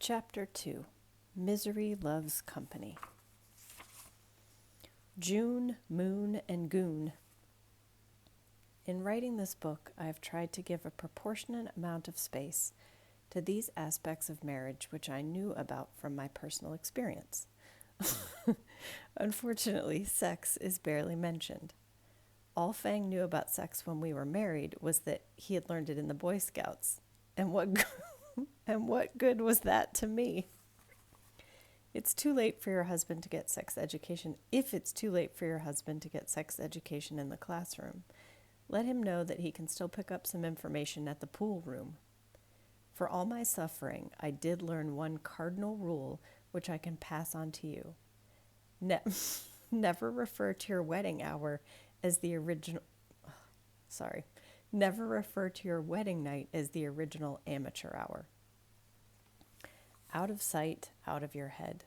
Chapter 2. Misery Loves Company. June, Moon, and Goon. In writing this book, I have tried to give a proportionate amount of space to these aspects of marriage which I knew about from my personal experience. Unfortunately, sex is barely mentioned. All Fang knew about sex when we were married was that he had learned it in the Boy Scouts. And what good was that to me? It's too late for your husband to get sex education. If it's too late for your husband to get sex education in the classroom, let him know that he can still pick up some information at the pool room. For all my suffering, I did learn one cardinal rule which I can pass on to you. Never refer to your wedding hour as the original... Never refer to your wedding night as the original amateur hour. Out of sight, out of your head.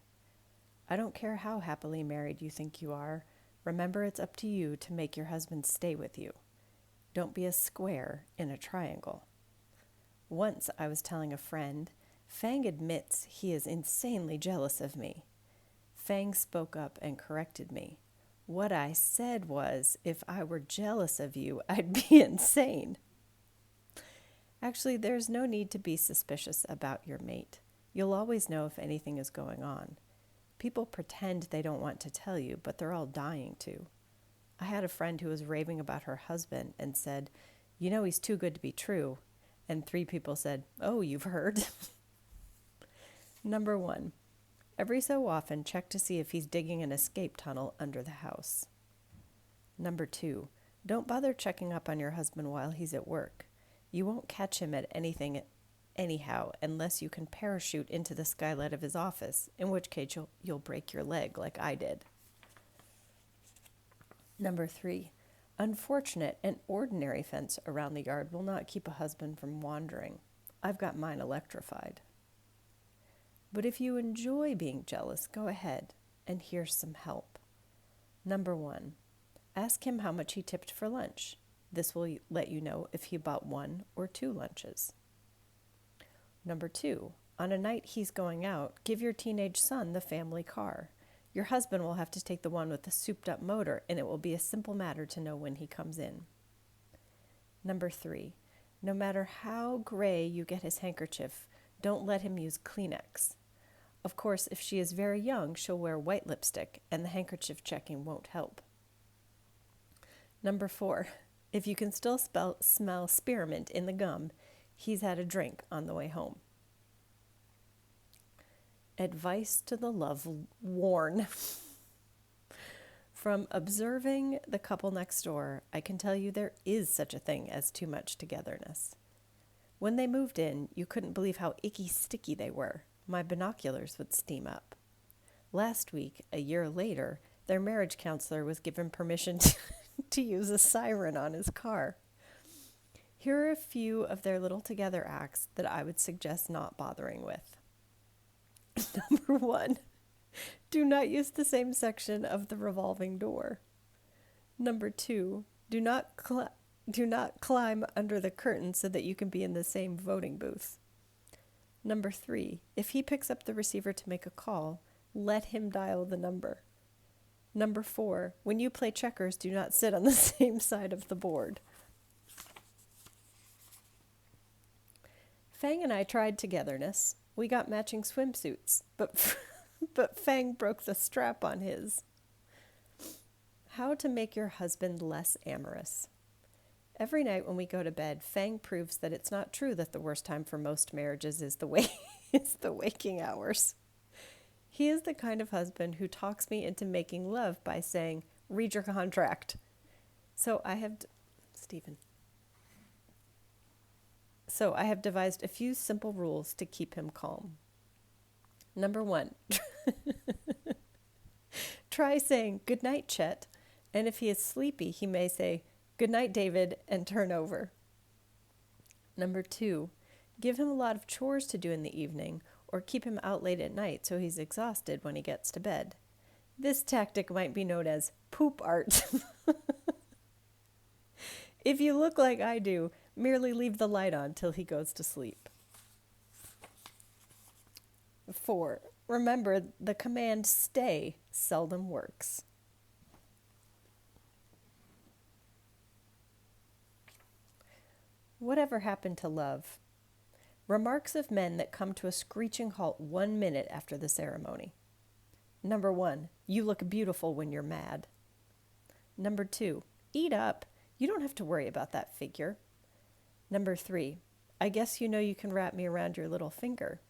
I don't care how happily married you think you are. Remember, it's up to you to make your husband stay with you. Don't be a square in a triangle. Once I was telling a friend, Fang admits he is insanely jealous of me. Fang spoke up and corrected me. What I said was, if I were jealous of you, I'd be insane. Actually, there's no need to be suspicious about your mate. You'll always know if anything is going on. People pretend they don't want to tell you, but they're all dying to. I had a friend who was raving about her husband and said, "You know he's too good to be true." And 3 people said, "Oh, you've heard." Number 1. Every so often, check to see if he's digging an escape tunnel under the house. Number 2. Don't bother checking up on your husband while he's at work. You won't catch him at anything anyhow unless you can parachute into the skylight of his office, in which case you'll break your leg like I did. Number 3. Unfortunate and ordinary fence around the yard will not keep a husband from wandering. I've got mine electrified. But if you enjoy being jealous, go ahead, and here's some help. Number 1, ask him how much he tipped for lunch. This will let you know if he bought 1 or 2 lunches. Number 2, on a night he's going out, give your teenage son the family car. Your husband will have to take the one with the souped-up motor, and it will be a simple matter to know when he comes in. Number 3, no matter how gray you get his handkerchief, don't let him use Kleenex. Of course, if she is very young, she'll wear white lipstick, and the handkerchief checking won't help. Number 4, if you can still smell spearmint in the gum, he's had a drink on the way home. Advice to the love-worn. From observing the couple next door, I can tell you there is such a thing as too much togetherness. When they moved in, you couldn't believe how icky sticky they were. My binoculars would steam up. Last week, a year later, their marriage counselor was given permission to use a siren on his car. Here are a few of their little together acts that I would suggest not bothering with. Number 1, do not use the same section of the revolving door. Number 2, do not climb under the curtain so that you can be in the same voting booth. Number 3, if he picks up the receiver to make a call, let him dial the number. Number 4, when you play checkers, do not sit on the same side of the board. Fang and I tried togetherness. We got matching swimsuits, but Fang broke the strap on his. How to make your husband less amorous. Every night when we go to bed, Fang proves that it's not true that the worst time for most marriages is the waking hours. He is the kind of husband who talks me into making love by saying, "Read your contract." So I have devised a few simple rules to keep him calm. Number 1, try saying, "Good night, Chet," and if he is sleepy, he may say, "Good night, David," and turn over. Number 2, give him a lot of chores to do in the evening, or keep him out late at night so he's exhausted when he gets to bed. This tactic might be known as poop art. If you look like I do, merely leave the light on till he goes to sleep. 4, remember the command stay seldom works. Whatever happened to love? Remarks of men that come to a screeching halt 1 minute after the ceremony. Number 1, you look beautiful when you're mad. Number 2, eat up. You don't have to worry about that figure. Number 3, I guess you know you can wrap me around your little finger.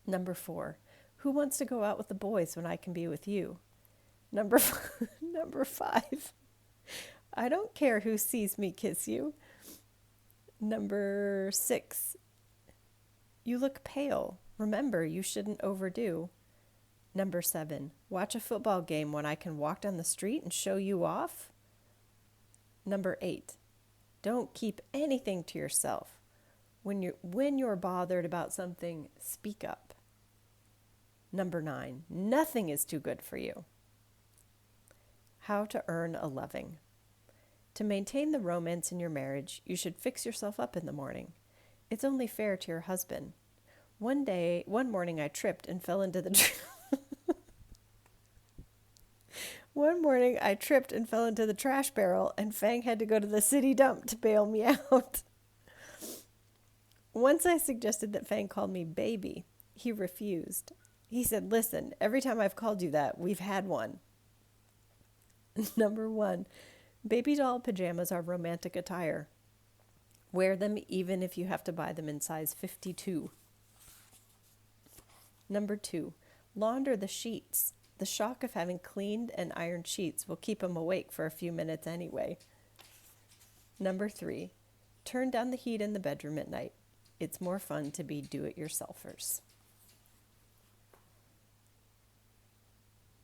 Number 4, who wants to go out with the boys when I can be with you? Number 5, I don't care who sees me kiss you. Number 6, you look pale. Remember, you shouldn't overdo. Number 7, watch a football game when I can walk down the street and show you off. Number 8, don't keep anything to yourself. When you're bothered about something, speak up. Number 9, nothing is too good for you. How to earn a loving. To maintain the romance in your marriage, you should fix yourself up in the morning. It's only fair to your husband. One morning I tripped and fell into the trash barrel, and Fang had to go to the city dump to bail me out. Once I suggested that Fang call me baby. He refused. He said, listen, every time I've called you that, we've had one. Number 1, baby doll pajamas are romantic attire. Wear them even if you have to buy them in size 52. Number 2, launder the sheets. The shock of having cleaned and ironed sheets will keep them awake for a few minutes anyway. Number 3, turn down the heat in the bedroom at night. It's more fun to be do-it-yourselfers.